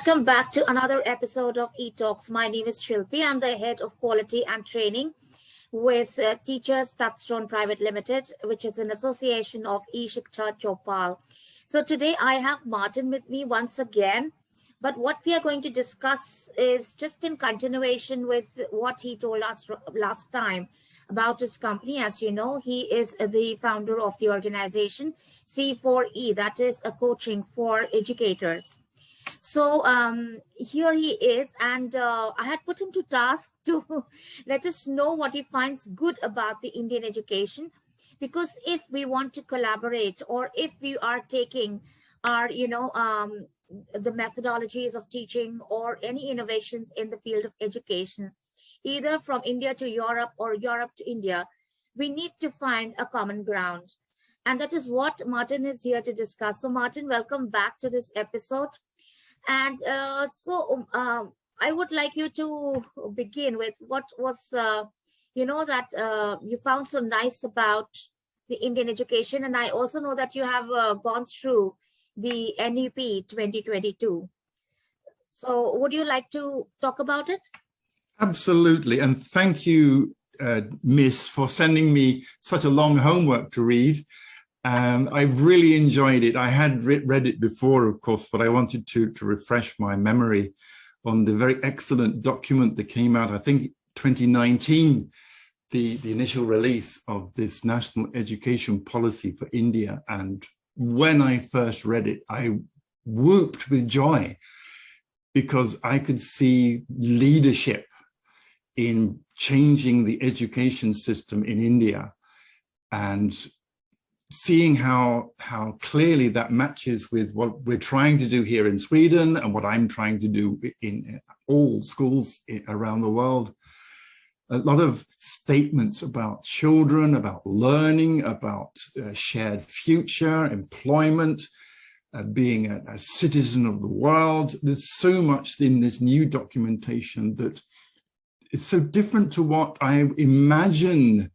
Welcome back to another episode of eTalks. My name is Shilpi. I'm the head of quality and training with Teachers Touchstone Private Limited, which is an association of eShiksha Chopal. So today I have Martin with me once again. But what we are going to discuss is just in continuation with what he told us last time about his company. As you know, he is the founder of the organization C4E, that is a coaching for educators. So here he is, and I had put him to task to let us know what he finds good about the Indian education, because if we want to collaborate, or if we are taking our, the methodologies of teaching or any innovations in the field of education, either from India to Europe or Europe to India, we need to find a common ground. And that is what Martin is here to discuss. So Martin, welcome back to this episode. And I would like you to begin with what was, that you found so nice about the Indian education. And I also know that you have gone through the NEP 2022. So would you like to talk about it? Absolutely. And thank you, Miss, for sending me such a long homework to read. I've really enjoyed it. I had read it before, of course, but I wanted to refresh my memory on the very excellent document that came out, I think, 2019, the initial release of this national education policy for India. And when I first read it, I whooped with joy because I could see leadership in changing the education system in India, and seeing how clearly that matches with what we're trying to do here in Sweden and what I'm trying to do in all schools around the world. A lot of statements about children, about learning, about shared future, employment, being a citizen of the world. There's so much in this new documentation that is so different to what I imagine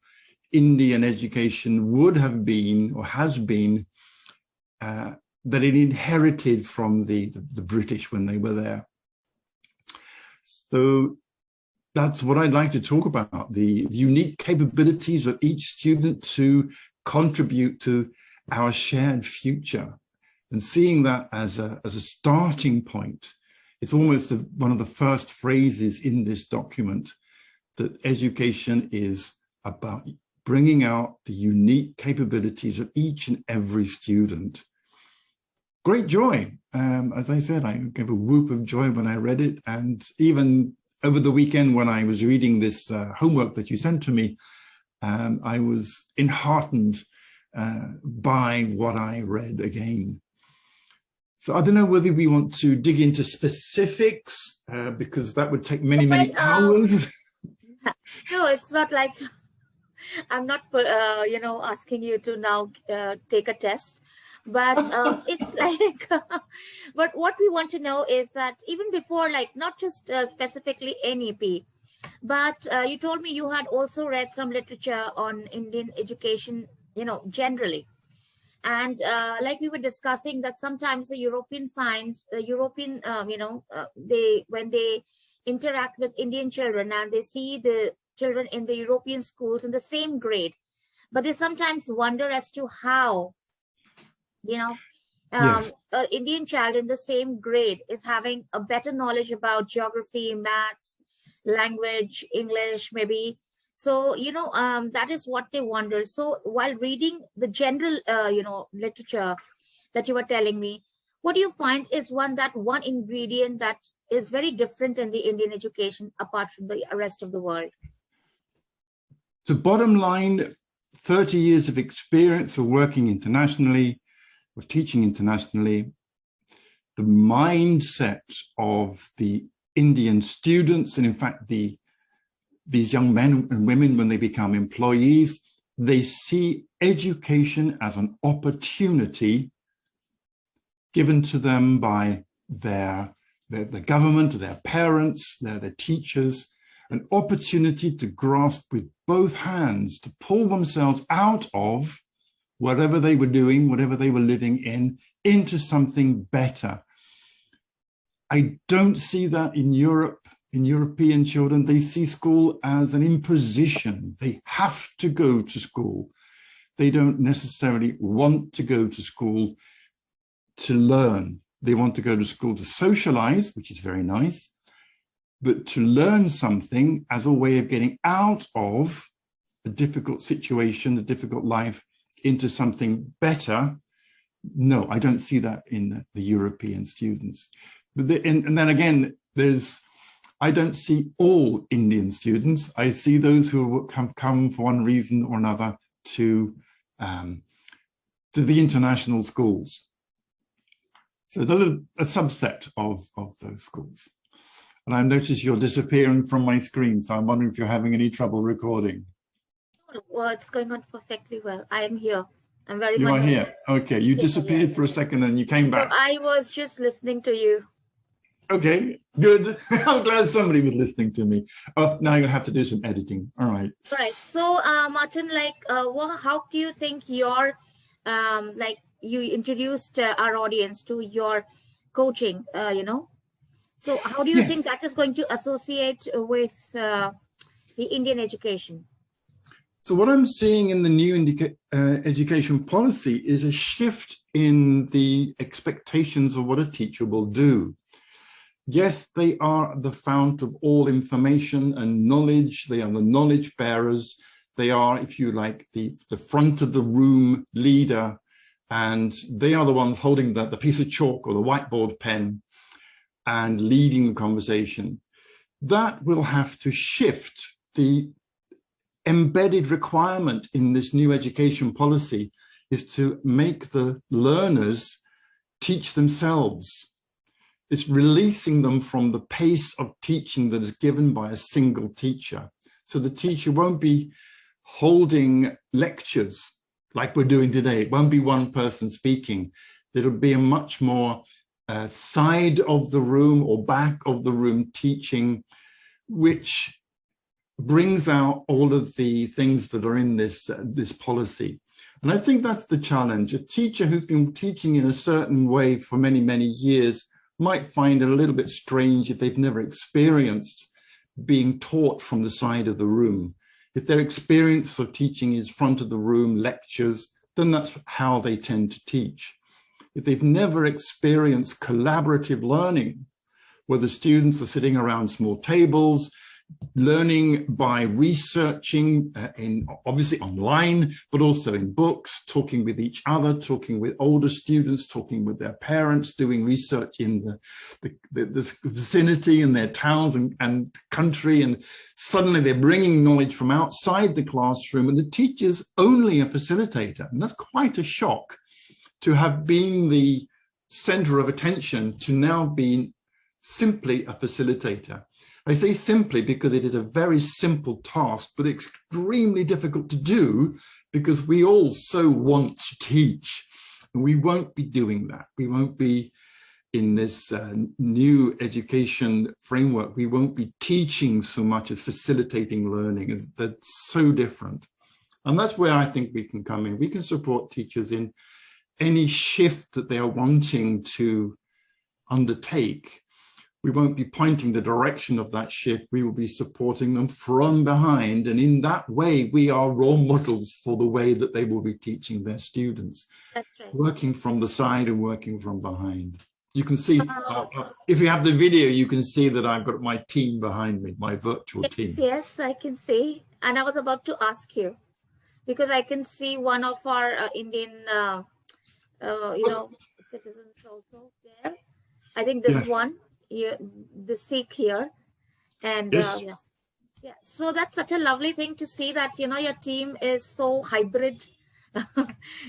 Indian education would have been or has been, that it inherited from the British when they were there. So that's what I'd like to talk about, the unique capabilities of each student to contribute to our shared future, and seeing that as a starting point. It's almost one of the first phrases in this document, that education is about bringing out the unique capabilities of each and every student. Great joy. As I said, I gave a whoop of joy when I read it. And even over the weekend when I was reading this homework that you sent to me, I was enheartened by what I read again. So I don't know whether we want to dig into specifics, because that would take many hours. No, it's not like I'm not, asking you to now take a test, but it's like, but what we want to know is that even before, like, not just specifically NEP, but you told me you had also read some literature on Indian education, generally. And like we were discussing, that sometimes the European when they interact with Indian children and they see the children in the European schools in the same grade, but they sometimes wonder as to how, Yes. an Indian child in the same grade is having a better knowledge about geography, maths, language, English, maybe. So, that is what they wonder. So while reading the general, literature that you were telling me, what do you find is one ingredient that is very different in the Indian education apart from the rest of the world? The bottom line, 30 years of experience of working internationally, or teaching internationally, the mindset of the Indian students, and in fact, these young men and women, when they become employees, they see education as an opportunity given to them by the government, their parents, their teachers, an opportunity to grasp with both hands, to pull themselves out of whatever they were doing, whatever they were living in, into something better. I don't see that in Europe. In European children, they see school as an imposition. They have to go to school. They don't necessarily want to go to school to learn. They want to go to school to socialize, which is very nice, but to learn something as a way of getting out of a difficult situation, a difficult life, into something better. No, I don't see that in the European students. But and then again, I don't see all Indian students. I see those who have come for one reason or another to the international schools. So they're a subset of those schools. And I've noticed you're disappearing from my screen, so I'm wondering if you're having any trouble recording. Well, it's going on perfectly well. I am here. I'm very You much are here. Okay, you disappeared for a second and you came back. So I was just listening to you. Okay, good. I'm glad somebody was listening to me. Oh, now you'll have to do some editing. All right. Right. So, Martin, how do you think you introduced our audience to your coaching, So how do you think that is going to associate with the Indian education? So what I'm seeing in the new education policy is a shift in the expectations of what a teacher will do. Yes, they are the fount of all information and knowledge. They are the knowledge bearers. They are, if you like, the front of the room leader, and they are the ones holding the piece of chalk or the whiteboard pen and leading the conversation. That will have to shift. The embedded requirement in this new education policy is to make the learners teach themselves. It's releasing them from the pace of teaching that is given by a single teacher. So the teacher won't be holding lectures like we're doing today. It won't be one person speaking. It'll be a much more side of the room or back of the room teaching, which brings out all of the things that are in this policy. And I think that's the challenge. A teacher who's been teaching in a certain way for many, many years might find it a little bit strange if they've never experienced being taught from the side of the room. If their experience of teaching is front of the room, lectures, then that's how they tend to teach. If they've never experienced collaborative learning, where the students are sitting around small tables, learning by researching obviously online, but also in books, talking with each other, talking with older students, talking with their parents, doing research in the vicinity in their towns and country, and suddenly they're bringing knowledge from outside the classroom, and the teacher's only a facilitator. And that's quite a shock to have been the center of attention to now being simply a facilitator. I say simply because it is a very simple task, but extremely difficult to do because we all so want to teach. And we won't be doing that. We won't be in this new education framework. We won't be teaching so much as facilitating learning. That's so different. And that's where I think we can come in. We can support teachers in any shift that they are wanting to undertake. We won't be pointing the direction of that shift. We will be supporting them from behind. And in that way, we are role models for the way that they will be teaching their students. That's right. Working from the side and working from behind. You can see, if you have the video, you can see that I've got my team behind me, my virtual team. Yes, I can see. And I was about to ask you, because I can see one of our Indian, citizens also there. I think this one. The Sikh here, and so that's such a lovely thing to see that your team is so hybrid.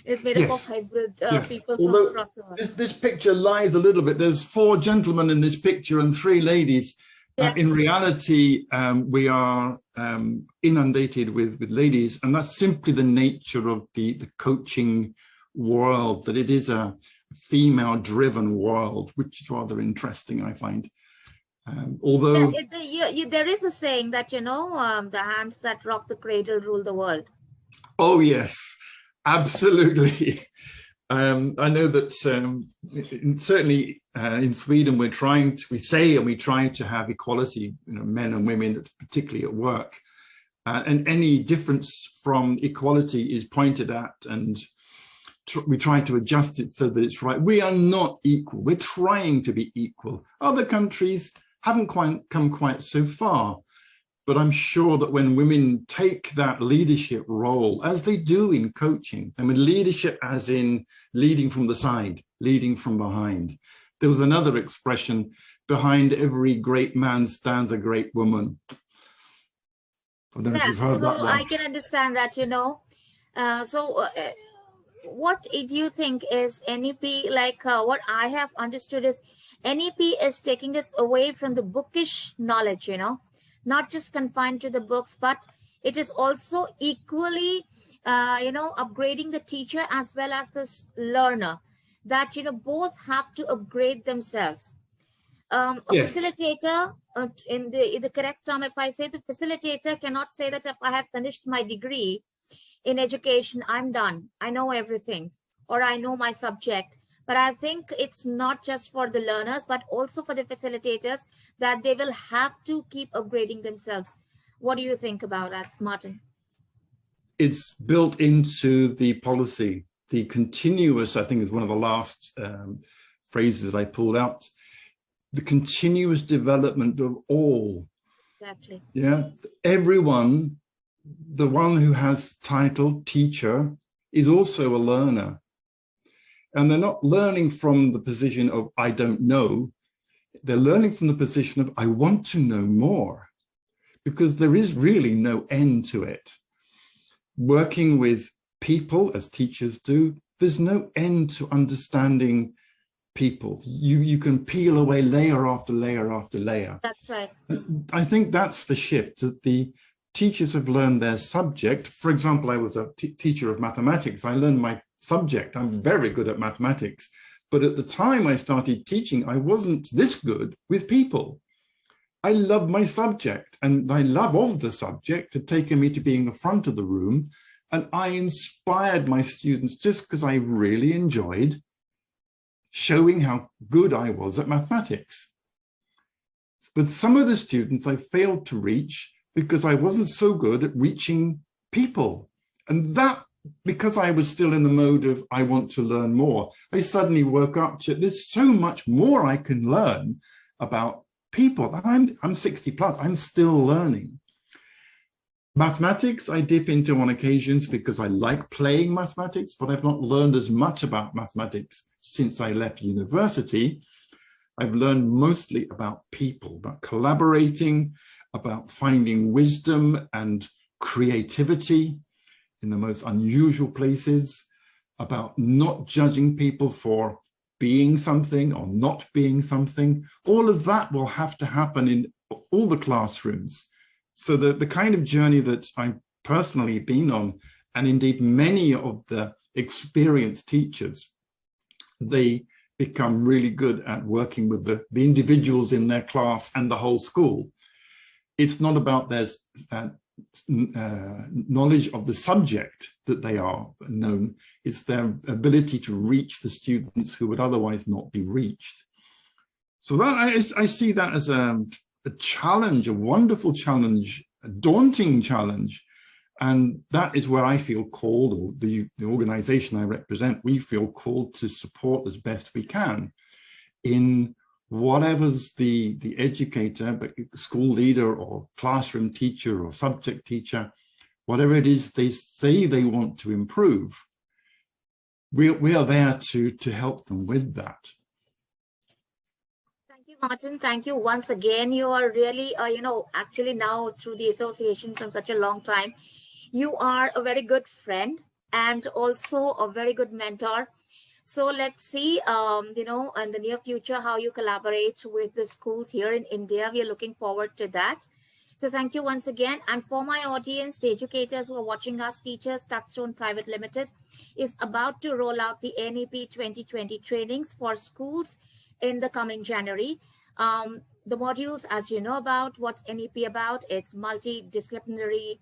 It's made up of hybrid people from across the world. This picture lies a little bit. There's 4 gentlemen in this picture and 3 ladies. In reality, we are inundated with ladies, and that's simply the nature of the coaching world, that it is a female-driven world, which is rather interesting, I find. Although there is a saying that the hands that rock the cradle rule the world. Oh yes, absolutely. I know that certainly in Sweden, we try to have equality, men and women, particularly at work. And any difference from equality is pointed at, and we try to adjust it so that it's right. We are not equal. We're trying to be equal. Other countries haven't come quite so far. But I'm sure that when women take that leadership role, as they do in coaching, I mean, leadership as in leading from the side, leading from behind. There was another expression, behind every great man stands a great woman. I don't know if you've heard that one. I can understand that, what do you think is NEP? Like what I have understood is NEP is taking us away from the bookish knowledge, not just confined to the books, but it is also equally, upgrading the teacher as well as the learner, that, both have to upgrade themselves. Yes. Facilitator, in the correct term, if I say the facilitator cannot say that if I have finished my degree in education, I'm done, I know everything, or I know my subject. But I think it's not just for the learners, but also for the facilitators, that they will have to keep upgrading themselves. What do you think about that, Martin? It's built into the policy. The continuous, I think, is one of the last phrases that I pulled out. The continuous development of all. Exactly. Yeah, everyone, the one who has title teacher is also a learner. And they're not learning from the position of, I don't know. They're learning from the position of, I want to know more, because there is really no end to it. Working with people, as teachers do, there's no end to understanding people. You can peel away layer after layer after layer. That's right. I think that's the shift, that the teachers have learned their subject. For example, I was a teacher of mathematics. I learned my subject. I'm very good at mathematics. But at the time I started teaching, I wasn't this good with people. I love my subject, and my love of the subject had taken me to being the front of the room. And I inspired my students just because I really enjoyed showing how good I was at mathematics. But some of the students I failed to reach because I wasn't so good at reaching people. And that, because I was still in the mode of, I want to learn more, I suddenly woke up to, there's so much more I can learn about people. I'm 60 plus, I'm still learning. Mathematics, I dip into on occasions because I like playing mathematics, but I've not learned as much about mathematics since I left university. I've learned mostly about people, about collaborating, about finding wisdom and creativity in the most unusual places, about not judging people for being something or not being something. All of that will have to happen in all the classrooms. So the kind of journey that I've personally been on, and indeed many of the experienced teachers, they become really good at working with the individuals in their class and the whole school. It's not about their knowledge of the subject that they are known, it's their ability to reach the students who would otherwise not be reached. So that I see that as a challenge, a wonderful challenge, a daunting challenge. And that is where I feel called, or the organization I represent, we feel called to support as best we can in whatever's the educator, but school leader or classroom teacher or subject teacher, whatever it is they say they want to improve, we are there to help them with that. Thank you, Martin. Thank you once again. You are really, actually now through the association from such a long time, you are a very good friend and also a very good mentor. So let's see, in the near future, how you collaborate with the schools here in India. We are looking forward to that. So thank you once again. And for my audience, the educators who are watching us, Teachers Touchstone Private Limited is about to roll out the NEP 2020 trainings for schools in the coming January. The modules, as you know about, what's NEP about? It's multidisciplinary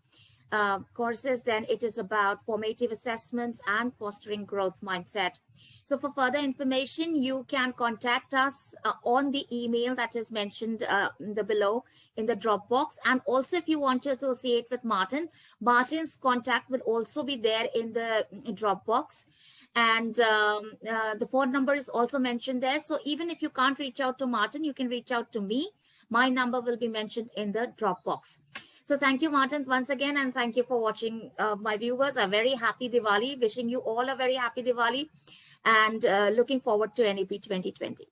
courses, then it is about formative assessments and fostering growth mindset. So for further information, you can contact us on the email that is mentioned below in the Dropbox. And also, if you want to associate with Martin, Martin's contact will also be there in the Dropbox. And the phone number is also mentioned there. So even if you can't reach out to Martin, you can reach out to me. My number will be mentioned in the Dropbox. So thank you, Martin, once again, and thank you for watching. My viewers, a very happy Diwali. Wishing you all a very happy Diwali, and looking forward to NEP 2020.